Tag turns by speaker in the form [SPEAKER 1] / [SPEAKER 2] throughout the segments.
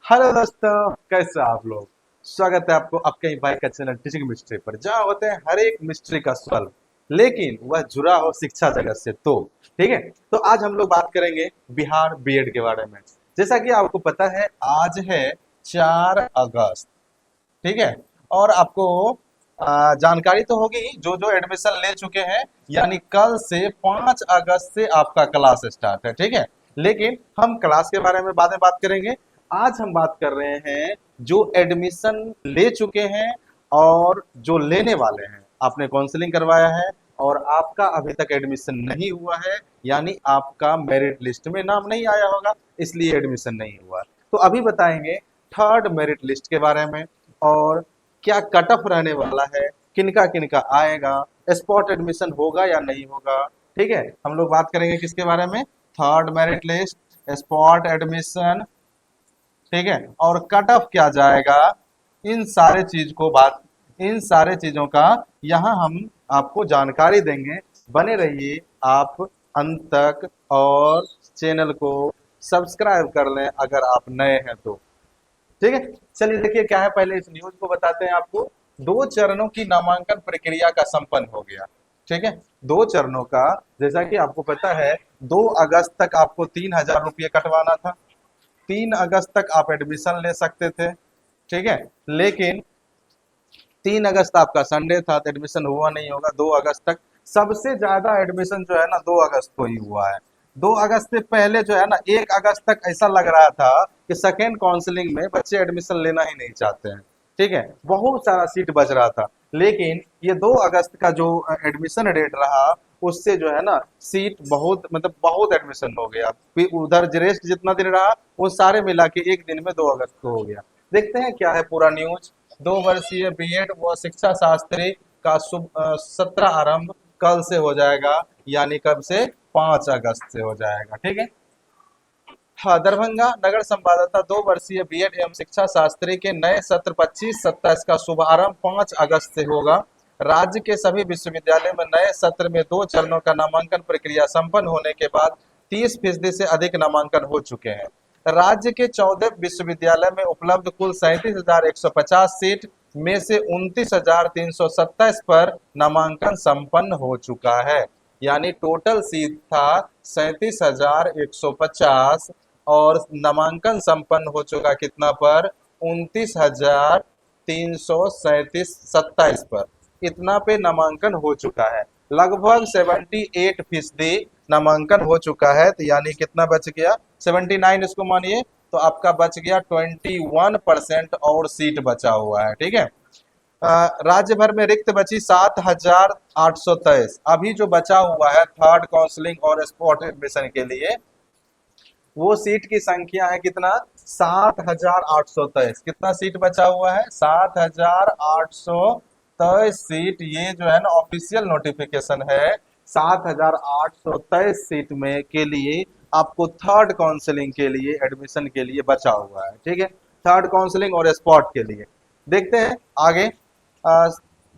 [SPEAKER 1] Hello दोस्तों, कैसे हैं आप लोग। स्वागत है आपको आपके ही भाई का चैनल टीचिंग मिस्ट्री पर, जहाँ होते हैं हर एक मिस्ट्री का सॉल्व, लेकिन वह जुड़ा हो शिक्षा जगत से। तो ठीक है, तो आज हम लोग बात करेंगे बिहार बीएड के बारे में। जैसा कि आपको पता है, आज है 4 अगस्त। ठीक है, और आपको जानकारी तो होगी जो जो एडमिशन ले चुके हैं, यानी कल से 5 अगस्त से आपका क्लास स्टार्ट है। ठीक है, लेकिन हम क्लास के बारे में बाद में बात करेंगे। आज हम बात कर रहे हैं जो एडमिशन ले चुके हैं और जो लेने वाले हैं। आपने काउंसलिंग करवाया है और आपका अभी तक एडमिशन नहीं हुआ है, यानी आपका मेरिट लिस्ट में नाम नहीं आया होगा, इसलिए एडमिशन नहीं हुआ। तो अभी बताएंगे थर्ड मेरिट लिस्ट के बारे में, और क्या कट ऑफ रहने वाला है, किनका किनका आएगा, स्पॉट एडमिशन होगा या नहीं होगा। ठीक है, हम लोग बात करेंगे किसके बारे में, third merit list, spot admission, ठीक है, और कट ऑफ क्या जाएगा। इन सारे चीज को बात इन सारे चीजों का यहाँ हम आपको जानकारी देंगे। बने रहिए आप अंत तक, और चैनल को सब्सक्राइब कर लें अगर आप नए हैं तो। ठीक है, चलिए देखिए क्या है, पहले इस न्यूज को बताते हैं आपको। 2 चरणों की नामांकन प्रक्रिया का संपन्न हो गया। ठीक है, 2 चरणों का, जैसा कि आपको पता है, 2 अगस्त तक आपको 3,000 रुपये कटवाना था। 3 अगस्त तक आप एडमिशन ले सकते थे। ठीक है, लेकिन 3 अगस्त आपका संडे था तो एडमिशन हुआ नहीं होगा 2 अगस्त तक। सबसे ज्यादा एडमिशन जो है ना 2 अगस्त को ही हुआ है। 2 अगस्त से पहले जो है ना 1 अगस्त तक ऐसा लग रहा था कि सेकेंड काउंसलिंग में बच्चे एडमिशन लेना ही नहीं चाहते हैं। ठीक है, बहुत सारा सीट बच रहा था, लेकिन ये 2 अगस्त का जो एडमिशन डेट रहा, उससे जो है ना सीट बहुत, मतलब बहुत एडमिशन हो गया। फिर उधर रेस्ट जितना दिन रहा वो सारे मिला के एक दिन में 2 अगस्त को हो गया। देखते हैं क्या है पूरा न्यूज। 2 वर्षीय बीएड व शिक्षा शास्त्री का शुभ सत्र आरंभ कल से हो जाएगा, यानी कब से, 5 अगस्त से हो जाएगा। ठीक है, हाँ, दरभंगा नगर संवाददाता, 2 वर्षीय बीएड एवं शिक्षा शास्त्री के नए सत्र 25-27 का शुभारंभ 5 अगस्त से होगा। राज्य के सभी विश्वविद्यालय में नए सत्र में 2 चरणों का नामांकन प्रक्रिया संपन्न होने के बाद 30% से अधिक नामांकन हो चुके हैं। राज्य के 14 विश्वविद्यालय में उपलब्ध कुल 37,150 सीट में से 29,327 पर नामांकन संपन्न हो चुका है। यानी टोटल सीट था 37,150, और नामांकन संपन्न हो चुका कितना पर, 29,337 पर। इतना पे नामांकन हो चुका है, लगभग 78% नामांकन हो चुका है। तो यानी कितना बच गया, 79 इसको मानिए, तो आपका बच गया 21% और सीट बचा हुआ है। ठीक है, राज्य भर में रिक्त बची 7,823। अभी जो बचा हुआ है थर्ड काउंसलिंग और स्पॉट एडमिशन के लिए, वो सीट की संख्या है कितना, 7,823। कितना सीट बचा हुआ है, 7,823 सीट। ये जो है ना ऑफिशियल नोटिफिकेशन है, 7,823 सीट में के लिए आपको थर्ड काउंसलिंग के लिए एडमिशन के लिए बचा हुआ है। ठीक है, थर्ड काउंसलिंग और स्पॉट के लिए। देखते हैं आगे। अ,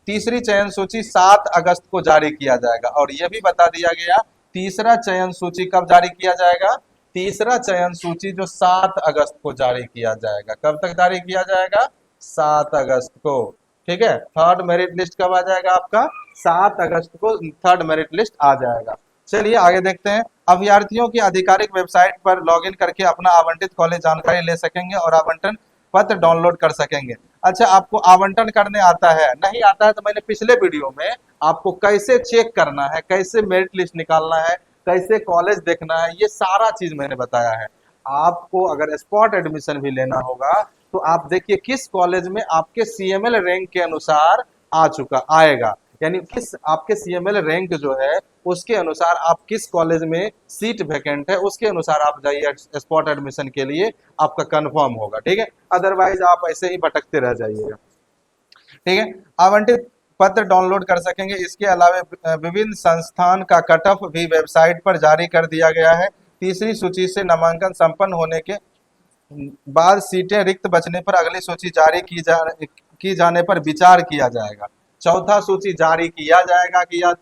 [SPEAKER 1] तीसरी चयन सूची 7 अगस्त को जारी किया जाएगा, और यह भी बता दिया गया तीसरा चयन सूची कब जारी किया जाएगा। तीसरा चयन सूची जो 7 अगस्त को जारी किया जाएगा, कब तक जारी किया जाएगा, 7 अगस्त को। ठीक है, थर्ड मेरिट लिस्ट कब आ जाएगा आपका, 7 अगस्त को थर्ड मेरिट लिस्ट आ जाएगा। चलिए आगे देखते हैं। अभ्यर्थियों की आधिकारिक वेबसाइट पर लॉगिन करके अपना आवंटित कॉलेज जानकारी ले सकेंगे और आवंटन पत्र डाउनलोड कर सकेंगे। अच्छा, आपको आवंटन करने आता है, नहीं आता है तो मैंने पिछले वीडियो में आपको कैसे चेक करना है, कैसे मेरिट लिस्ट निकालना है, कैसे कॉलेज देखना है, ये सारा चीज मैंने बताया है। आपको अगर स्पॉट एडमिशन भी लेना होगा तो आप देखिए किस कॉलेज में आपके सीएमएल रैंक के अनुसार आ चुका आएगा, यानी किस आपके सीएमएल रैंक जो है उसके अनुसार आप किस कॉलेज में सीट वैकेंट है, उसके अनुसार आप जाइए स्पॉट एडमिशन के लिए, आपका कंफर्म होगा। ठीक है, अदरवाइज आप ऐसे ही भटकते रह जाइएगा। ठीक है, आवंटित पत्र डाउनलोड कर सकेंगे। इसके अलावा विभिन्न संस्थान का कट ऑफ भी वेबसाइट पर जारी कर दिया गया है। तीसरी सूची से नामांकन संपन्न होने के बाद सीटें रिक्त बचने पर अगली सूची जारी की जाने पर विचार किया जाएगा। चौथा सूची जारी किया जाएगा कि या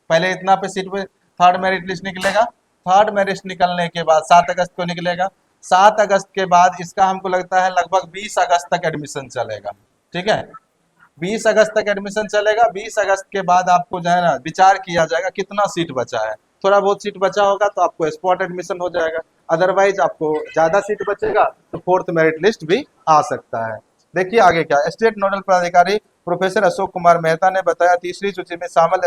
[SPEAKER 1] पहले इतना पे सीट पे थर्ड मेरिट लिस्ट निकलेगा। थर्ड मेरिट निकलने के बाद 7 अगस्त को निकलेगा। 7 अगस्त के बाद इसका हमको लगता है लगभग 20 अगस्त तक एडमिशन चलेगा। ठीक है, 20 अगस्त तक एडमिशन चलेगा। 20 अगस्त के बाद आपको जो है ना विचार किया जाएगा कितना सीट बचा है। थोड़ा बहुत सीट बचा होगा तो आपको स्पॉट एडमिशन हो जाएगा, अदरवाइज आपको ज्यादा सीट बचेगा तो फोर्थ मेरिट लिस्ट भी आ सकता है। देखिए आगे क्या, स्टेट नोडल पदाधिकारी प्रोफेसर अशोक कुमार मेहता ने बताया तीसरी सूची में शामिल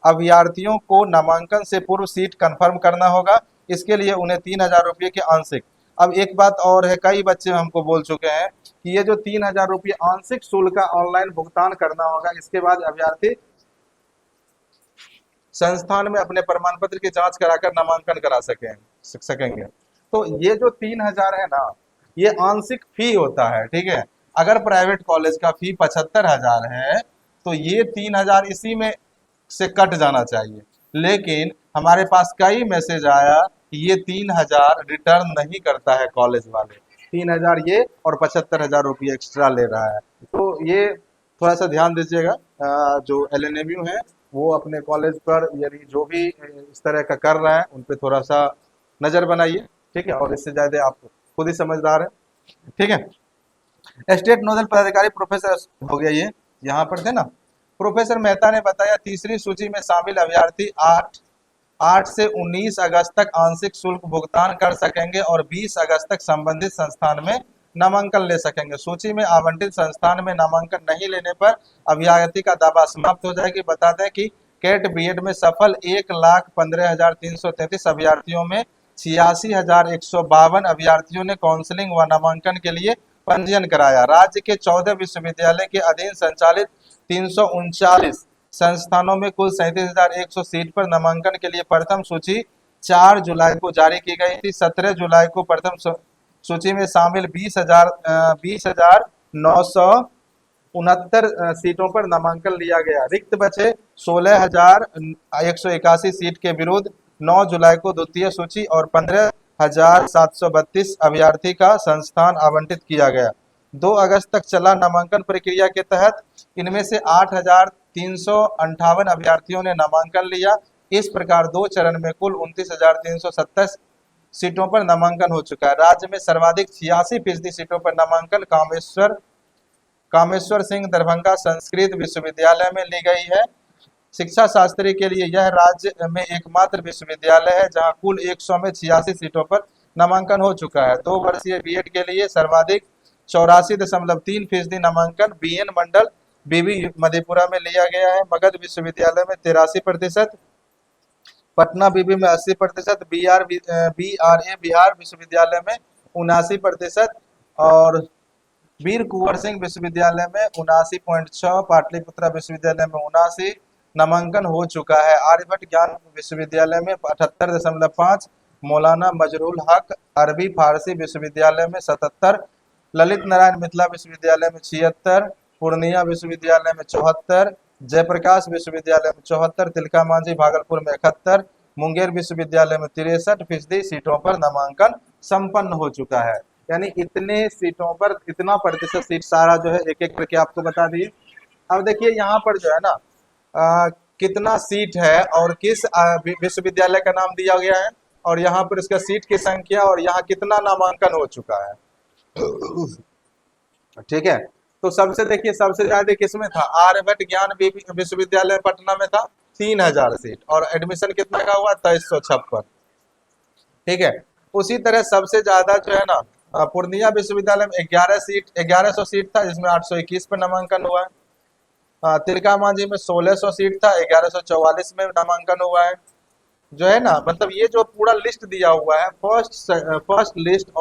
[SPEAKER 1] अभ्यर्थियों को नामांकन से पूर्व सीट कंफर्म करना होगा। इसके लिए उन्हें 3,000 रुपये के आंशिक, अब एक बात और है, कई बच्चे हमको बोल चुके हैं कि ये जो 3,000 रुपये आंशिक शुल्क का ऑनलाइन भुगतान करना होगा, इसके बाद अभ्यर्थी संस्थान में अपने प्रमाण पत्र की जांच कराकर नामांकन करा सकेंगे। तो ये जो 3,000 है ना, ये आंशिक फी होता है। ठीक है, अगर प्राइवेट कॉलेज का फी 75,000 है तो ये 3,000 इसी में से कट जाना चाहिए। लेकिन हमारे पास कई मैसेज आया कि ये 3,000 रिटर्न नहीं करता है कॉलेज वाले, 3,000 ये और 75,000 रुपये एक्स्ट्रा ले रहा है। तो ये थोड़ा सा ध्यान दीजिएगा, जो LNMU है वो अपने कॉलेज पर यदि जो भी इस तरह का कर रहा है उन पे थोड़ा सा नजर बनाइए। ठीक है, और इससे ज्यादा आप खुद ही समझदार है। ठीक है, स्टेट नोडल पदाधिकारी प्रोफेसर हो गया, ये यहाँ पर थे ना, प्रोफेसर मेहता ने बताया तीसरी सूची में शामिल अभ्यर्थी 8 से 19 अगस्त तक आंशिक शुल्क भुगतान कर सकेंगे और 20 अगस्त तक संबंधित संस्थान में नामांकन ले सकेंगे। सूची में आवंटित संस्थान में नामांकन नहीं लेने पर अभ्यर्थी का दावा समाप्त हो जाएगी। बता दें कि कैट बीएड में सफल 1,15,333 अभ्यर्थियों में 86,152 अभ्यर्थियों ने काउंसलिंग व नामांकन के लिए पंजीयन कराया। राज्य के 14 विश्वविद्यालय के अधीन संचालित 339 संस्थानों में कुल 37,100 सीट पर नामांकन के लिए प्रथम सूची 4 जुलाई को जारी की गई थी। 17 जुलाई को प्रथम सूची में शामिल 20,969 सीटों पर नामांकन लिया गया। रिक्त बचे 16,181 सीट के विरुद्ध 9 जुलाई को द्वितीय सूची और 15,732 अभ्यर्थी का संस्थान आवंटित किया गया। 2 अगस्त तक चला नामांकन प्रक्रिया के तहत इनमें से 8,358 अभ्यर्थियों ने नामांकन लिया। इस प्रकार 2 चरण में कुल 29,327 सीटों पर नामांकन हो चुका है। राज्य में सर्वाधिक 86% सीटों पर नामांकन कामेश्वर सिंह दरभंगा संस्कृत विश्वविद्यालय में ली गई है। शिक्षा शास्त्री के लिए यह राज्य में एकमात्र विश्वविद्यालय है जहां कुल 100 में 86 सीटों पर नामांकन हो चुका है। 2 वर्षीय बीएड के लिए सर्वाधिक 84.3% नामांकन बीएन मंडल बीबी मधेपुरा में लिया गया है। मगध विश्वविद्यालय में 83%, पटना बीबी में 80%, BRA बिहार विश्वविद्यालय में 79% और वीर कुंवर सिंह विश्वविद्यालय में 79.6, पाटलिपुत्रा विश्वविद्यालय में 79 नामांकन हो चुका है। आर्यभट्ट ज्ञान विश्वविद्यालय में 78.5, मौलाना मजरुल हक अरबी फारसी विश्वविद्यालय में 77, ललित नारायण मिथिला विश्वविद्यालय में 76, पूर्णिया विश्वविद्यालय में 74, जयप्रकाश विश्वविद्यालय में 74, तिलका मांझी भागलपुर में 71, मुंगेर विश्वविद्यालय में 63% सीटों पर नामांकन संपन्न हो चुका है। यानी इतने सीटों पर इतना प्रतिशत सीट सारा जो है एक एक करके आपको बता दिए। अब देखिए यहाँ पर जो है ना कितना सीट है और किस विश्वविद्यालय का नाम दिया गया है और यहाँ पर इसका सीट की संख्या और यहाँ कितना नामांकन हो चुका है। ठीक है, तो सबसे देखिए सबसे ज्यादा किसमें था, आर्यभट्ट ज्ञान विश्वविद्यालय पटना में था 3,000 सीट और एडमिशन कितना का हुआ 2356। ठीक है, उसी तरह सबसे ज्यादा जो है ना पूर्णिया विश्वविद्यालय में 1100 सीट था जिसमें 821 पर नामांकन हुआ है। तिलका मांझी में 1600 सीट था, 1144 में नामांकन हुआ है। जो है ना मतलब ये जो पूरा लिस्ट दिया हुआ है फर्स्ट लिस्ट